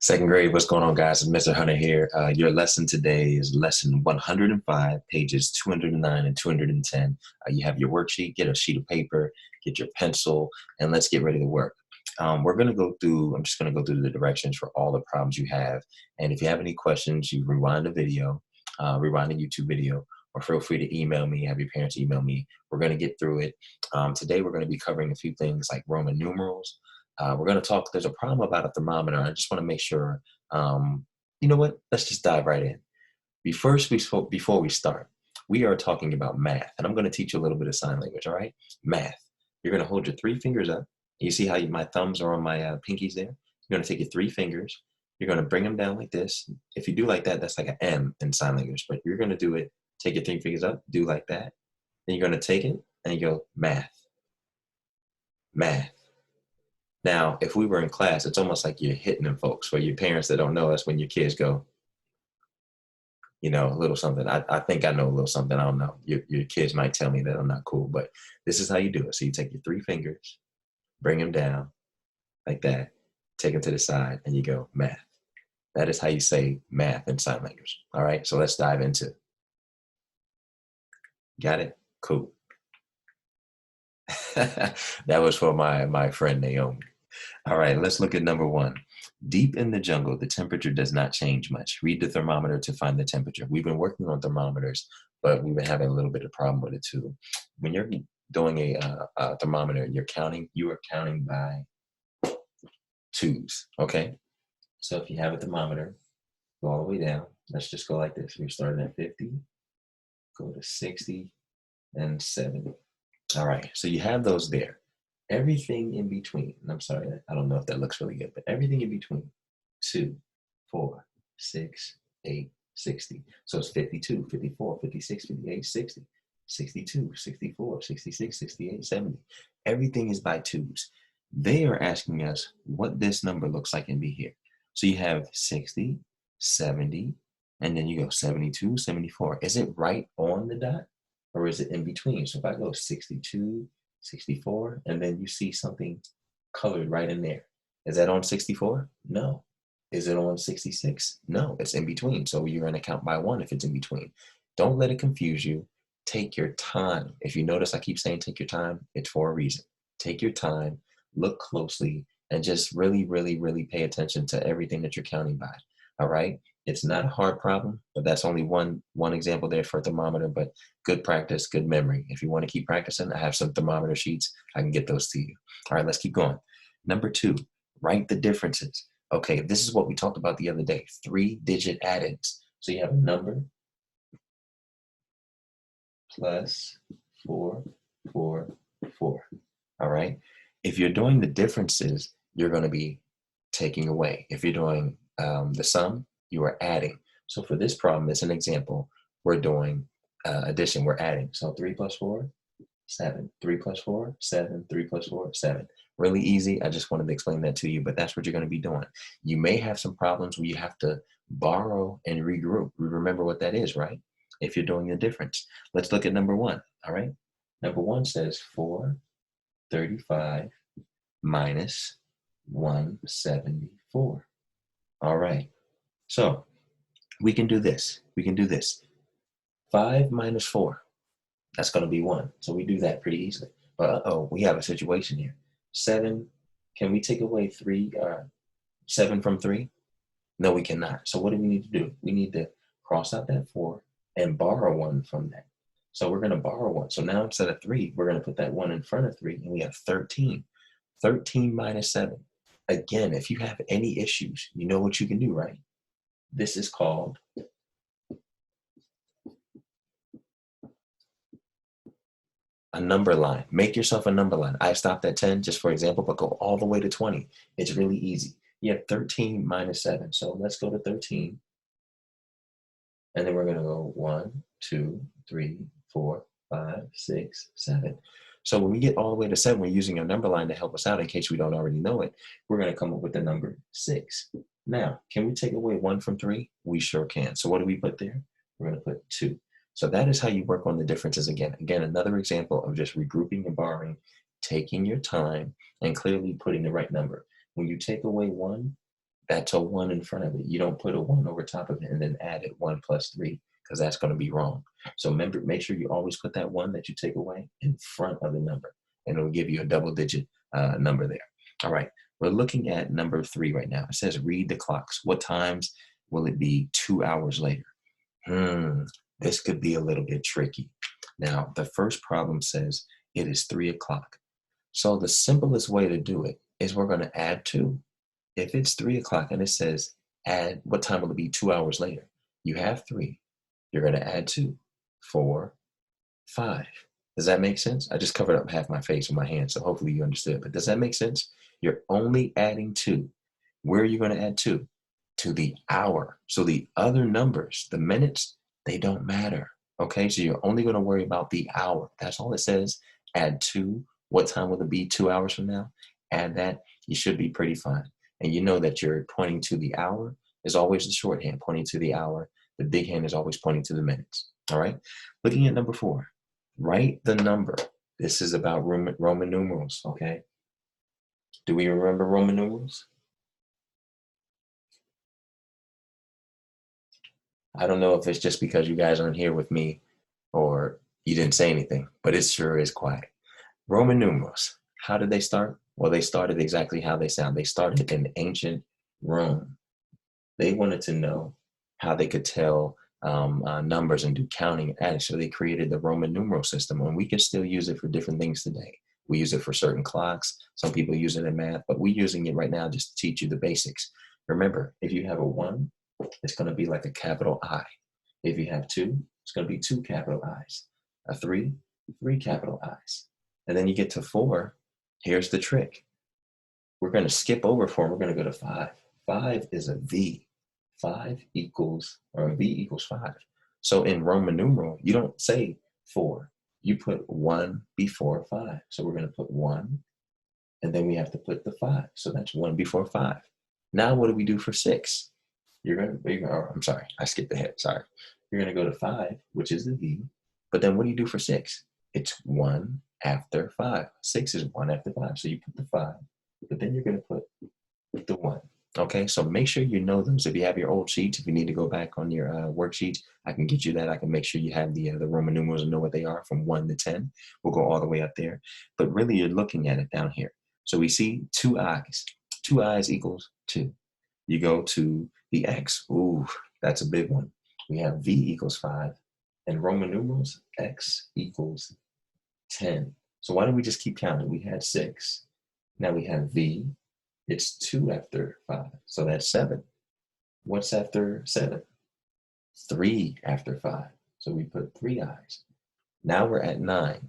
Second grade, what's going on, guys? It's Mr. Hunter here. Your lesson today is lesson 105, pages 209 and 210. You have your worksheet, get a sheet of paper, get your pencil, and let's get ready to work. I'm just going to go through the directions for all the problems you have. And if you have any questions, you rewind the video, rewind the YouTube video, or feel free to email me, have your parents email me. We're going to get through it. Today, we're going to be covering a few things like Roman numerals. We're going to talk, there's a problem about a thermometer. I just want to make sure, you know what, let's just dive right in. Before we start, we are talking about math, and I'm going to teach you a little bit of sign language, all right? Math. You're going to hold your three fingers up. You see how my thumbs are on my pinkies there? You're going to take your three fingers. You're going to bring them down like this. If you do like that, that's like an M in sign language, but you're going to do it, take your three fingers up, do like that. Then you're going to take it and you go math, math. Now, if we were in class, it's almost like you're hitting them folks. For your parents that don't know, that's when your kids go, you know, a little something. I think I know a little something. I don't know. Your kids might tell me that I'm not cool, but this is how you do it. So you take your three fingers, bring them down like that, take them to the side, and you go math. That is how you say math in sign language. All right, so let's dive into it. Got it? Cool. That was for my friend Naomi. All right, let's look at number one. Deep in the jungle, the temperature does not change much. Read the thermometer to find the temperature. We've been working on thermometers, but we've been having a little bit of problem with it too. When you're doing a thermometer, you are counting by twos, okay? So if you have a thermometer, go all the way down. Let's just go like this. We're starting at 50, go to 60, and 70. All right, so you have those there. Everything in between, and I'm sorry, I don't know if that looks really good, but everything in between, 2, 4, 6, 8, 60. So it's 52, 54, 56, 58, 60, 62, 64, 66, 68, 70. Everything is by twos. They are asking us what this number looks like in be here. So you have 60, 70, and then you go 72, 74. Is it right on the dot or is it in between? So if I go 62, 64, and then you see something colored right in there. Is that on 64? No. Is it on 66? No, it's in between. So you're going to count by one if it's in between. Don't let it confuse you. Take your time. If you notice I keep saying take your time, it's for a reason. Take your time, look closely, and just really, really, really pay attention to everything that you're counting by. All right? It's not a hard problem, but that's only one example there for a thermometer, but good practice, good memory. If you want to keep practicing, I have some thermometer sheets. I can get those to you. All right, let's keep going. Number two, write the differences. Okay, this is what we talked about the other day, 3-digit add-ins. So you have a number plus 4, 4, 4. All right? If you're doing the differences, you're going to be taking away. If you're doing the sum, you are adding. So for this problem, it's an example. We're doing addition, we're adding. So 3 plus 4, 7. 3 plus 4, 7. 3 plus 4, 7. Really easy. I just wanted to explain that to you, but that's what you're going to be doing. You may have some problems where you have to borrow and regroup. Remember what that is, right? If you're doing the difference. Let's look at number one, all right? Number one says 435 minus 174. All right. So we can do this. 5 minus 4. That's going to be 1. So we do that pretty easily. But we have a situation here. 7. Can we take away 7 from 3? No, we cannot. So what do we need to do? We need to cross out that 4 and borrow 1 from that. So we're going to borrow 1. So now instead of 3, we're going to put that 1 in front of 3, and we have 13. 13 minus 7. Again, if you have any issues, you know what you can do, right? This is called a number line. Make yourself a number line. I stopped at 10 just for example, but go all the way to 20. It's really easy. You have 13 minus 7. So let's go to 13. And then we're going to go 1, 2, 3, 4, 5, 6, 7. So when we get all the way to 7, we're using a number line to help us out in case we don't already know it. We're going to come up with the number 6. Now, can we take away 1 from 3? We sure can. So what do we put there? We're going to put 2. So that is how you work on the differences again. Again, another example of just regrouping and borrowing, taking your time, and clearly putting the right number. When you take away 1, that's a 1 in front of it. You don't put a 1 over top of it and then add it 1 plus 3 because that's going to be wrong. So remember, make sure you always put that 1 that you take away in front of the number, and it'll give you a double-digit number there. All right, we're looking at number 3 right now. It says read the clocks. What times will it be 2 hours later? This could be a little bit tricky. Now, the first problem says it is 3 o'clock. So the simplest way to do it is we're going to add 2. If it's 3 o'clock and it says add, what time will it be 2 hours later? You have 3. You're going to add 2, 4, 5. Does that make sense? I just covered up half my face with my hand, so hopefully you understood. But does that make sense? You're only adding 2. Where are you going to add 2? To the hour. So the other numbers, the minutes, they don't matter. Okay, so you're only going to worry about the hour. That's all it says. Add 2. What time will it be 2 hours from now? Add that. You should be pretty fine. And you know that you're pointing to the hour is always the shorthand, pointing to the hour. The big hand is always pointing to the minutes. All right. Looking at number 4, write the number. This is about Roman numerals. Okay. Do we remember Roman numerals? I don't know if it's just because you guys aren't here with me or you didn't say anything, but it sure is quiet. Roman numerals. How did they start? Well, they started exactly how they sound. They started in ancient Rome. They wanted to know how they could tell numbers and do counting and adding. So they created the Roman numeral system, and we can still use it for different things today. We use it for certain clocks. Some people use it in math, but we're using it right now just to teach you the basics. Remember, if you have a 1, it's going to be like a capital I. If you have 2, it's going to be 2 capital I's. A 3, 3 capital I's. And then you get to 4. Here's the trick. We're going to skip over 4. We're going to go to 5. 5 is a V. 5 equals, or a V equals 5. So in Roman numeral, you don't say 4. You put 1 before 5. So we're going to put 1, and then we have to put the 5. So that's 1 before 5. Now what do we do for 6? I'm sorry, I skipped ahead, sorry. You're going to go to 5, which is the V, but then what do you do for 6? It's 1 after 5. 6 is 1 after 5, so you put the 5, but then you're going to put the 1. Okay, so make sure you know those. If you have your old sheets, if you need to go back on your worksheets, I can get you that. I can make sure you have the Roman numerals and know what they are from 1 to 10. We'll go all the way up there. But really, you're looking at it down here. So we see 2 I's. 2 I's equals 2. You go to the X. Ooh, that's a big one. We have V equals 5. And Roman numerals, X equals 10. So why don't we just keep counting? We had 6. Now we have V. It's 2 after 5. So that's 7. What's after 7? 3 after 5. So we put 3 I's. Now we're at 9.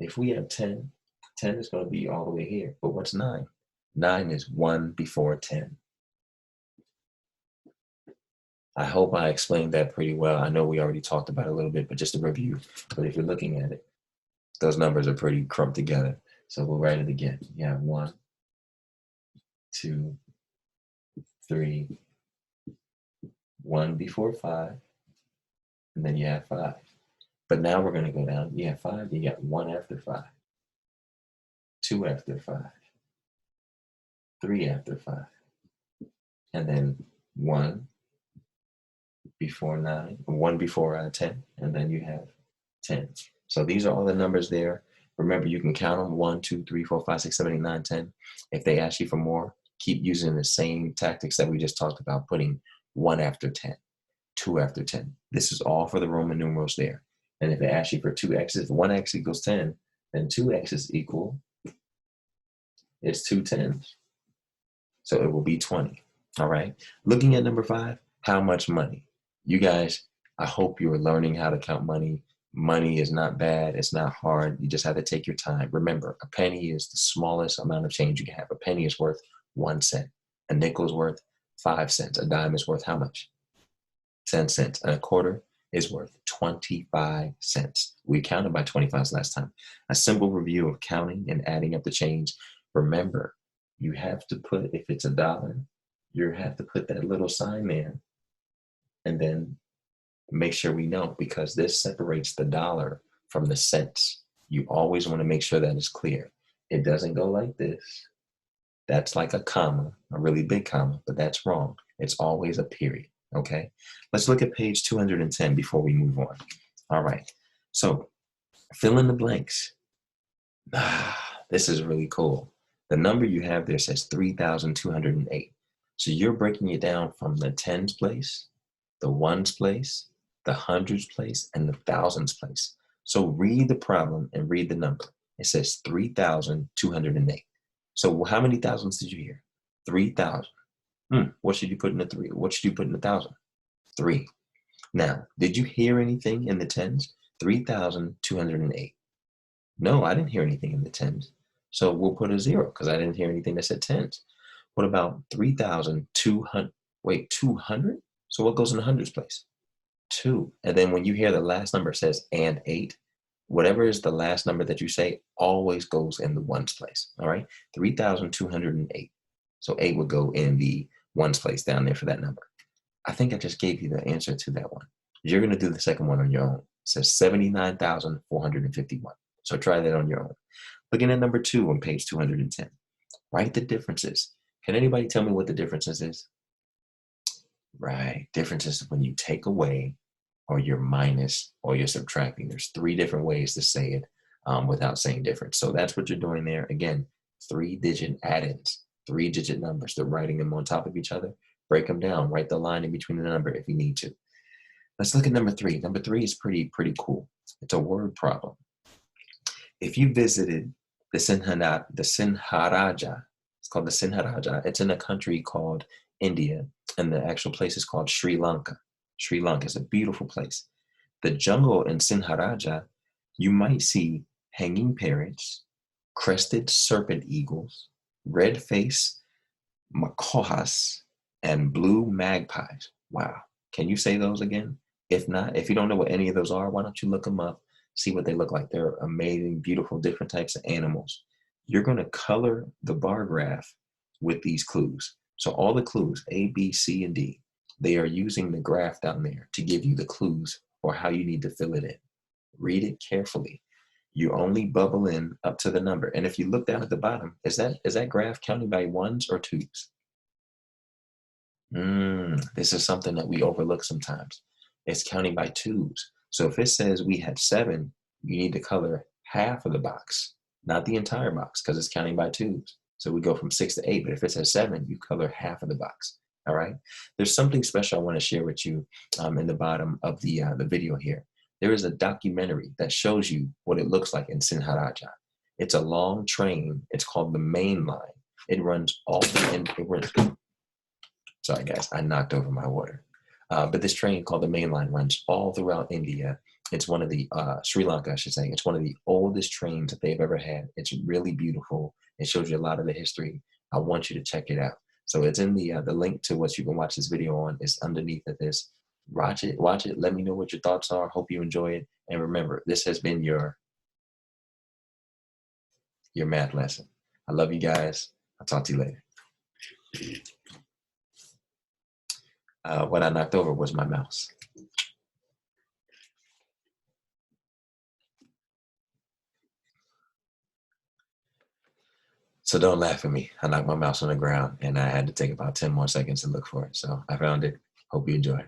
If we have 10, 10 is going to be all the way here. But what's 9? 9 is 1 before 10. I hope I explained that pretty well. I know we already talked about it a little bit, but just a review. But if you're looking at it, those numbers are pretty crumped together. So we'll write it again. You have 1, 2, 3, 1 before 5, and then you have 5. But now we're going to go down. You have 5, you got 1 after 5, 2 after 5, 3 after 5, and then 1 before 9, 1 before 10, and then you have 10. So these are all the numbers there. Remember, you can count them 1, 2, 3, 4, 5, 6, 7, 8, 9, 10. If they ask you for more, keep using the same tactics that we just talked about, putting 1 after 10, 2 after 10. This is all for the Roman numerals there. And if they ask you for 2x's, if 1x equals 10, then 2x's equal, it's 2 10s. So it will be 20. All right. Looking at number 5, how much money? You guys, I hope you are learning how to count money. Money is not bad. It's not hard. You just have to take your time. Remember, a penny is the smallest amount of change you can have. A penny is worth 1 cent. A nickel is worth 5 cents. A dime is worth how much? 10 cents. And a quarter is worth 25 cents. We counted by 25s last time. A simple review of counting and adding up the change. Remember, you have to put, if it's $1, you have to put that little sign there. And then make sure we know, because this separates the dollar from the cents. You always want to make sure that is clear. It doesn't go like this. That's like a comma, a really big comma, but that's wrong. It's always a period, okay? Let's look at page 210 before we move on. All right, so fill in the blanks. This is really cool. The number you have there says 3,208. So you're breaking it down from the tens place, the ones place, the hundreds place, and the thousands place. So read the problem and read the number. It says 3,208. So how many thousands did you hear? 3,000. What should you put in the three? What should you put in the thousand? 3. Now, did you hear anything in the tens? 3,208. No, I didn't hear anything in the tens. So we'll put a 0 because I didn't hear anything that said tens. What about 3,200? Wait, 200? So what goes in the hundreds place? 2. And then when you hear the last number says and 8, whatever is the last number that you say always goes in the ones place. All right, 3,208. So 8 would go in the ones place down there for that number. I think I just gave you the answer to that one. You're going to do the second one on your own. It says 79,451. So try that on your own. Looking at number 2 on page 210. Write the differences. Can anybody tell me what the differences is? Right, differences when you take away or you're minus or you're subtracting. There's 3 different ways to say it without saying difference. So that's what you're doing there. Again, 3-digit add-ins, 3-digit numbers. They're writing them on top of each other. Break them down. Write the line in between the number if you need to. Let's look at number 3. Number 3 is pretty cool. It's a word problem. If you visited the Sinharaja, it's called the Sinharaja. It's in a country called India, and the actual place is called Sri Lanka. Sri Lanka is a beautiful place. The jungle in Sinharaja, you might see hanging parrots, crested serpent eagles, red-faced macaws, and blue magpies. Wow. Can you say those again? If not, if you don't know what any of those are, why don't you look them up, see what they look like. They're amazing, beautiful, different types of animals. You're going to color the bar graph with these clues. So all the clues, A, B, C, and D, they are using the graph down there to give you the clues for how you need to fill it in. Read it carefully. You only bubble in up to the number. And if you look down at the bottom, is that graph counting by ones or twos? This is something that we overlook sometimes. It's counting by twos. So if it says we had 7, you need to color half of the box, not the entire box, because it's counting by twos. So we go from 6 to 8, but if it says 7, you color half of the box. All right. There's something special I want to share with you in the bottom of the video here. There is a documentary that shows you what it looks like in Sinharaja. It's a long train. It's called the Main Line. It runs all the sorry guys, I knocked over my water. But this train called the Main Line runs all throughout India. It's one of the, Sri Lanka, I should say. It's one of the oldest trains that they've ever had. It's really beautiful. It shows you a lot of the history. I want you to check it out. So it's in the link to what you can watch this video on is underneath of this. Watch it. Let me know what your thoughts are. Hope you enjoy it. And remember, this has been your math lesson. I love you guys. I'll talk to you later. What I knocked over was my mouse. So don't laugh at me. I knocked my mouse on the ground and I had to take about 10 more seconds to look for it. So I found it. Hope you enjoy.